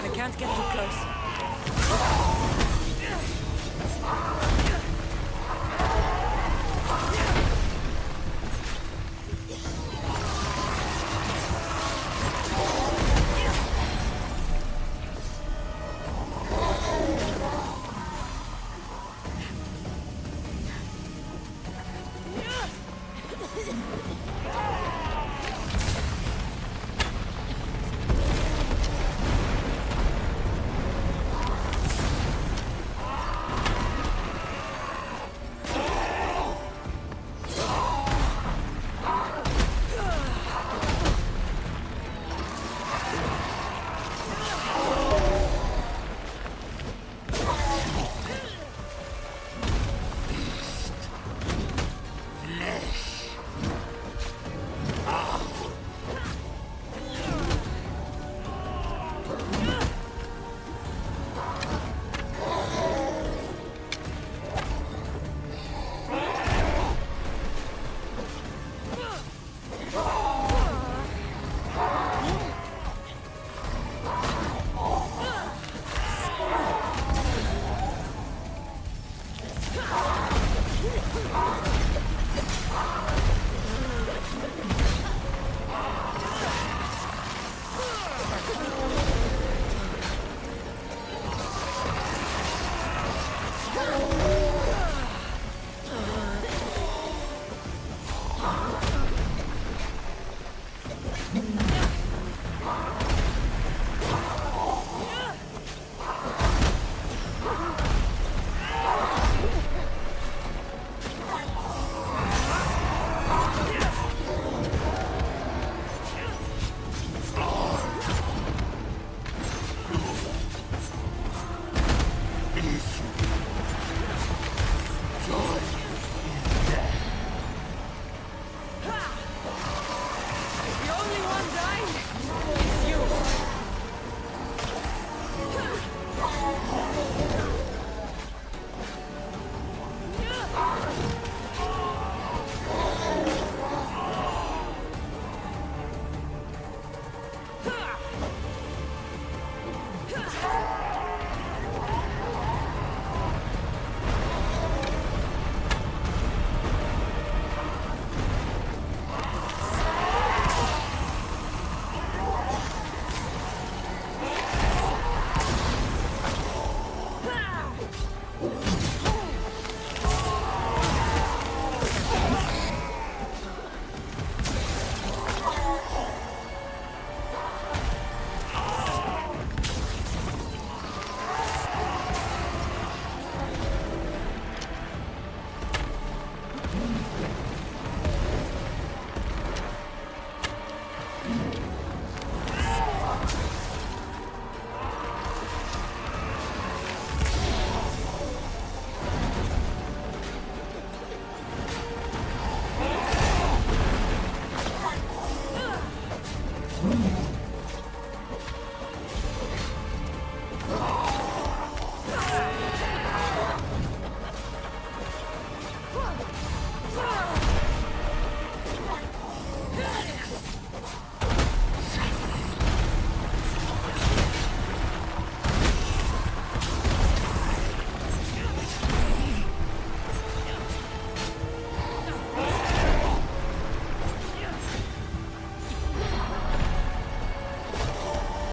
I can't get too close.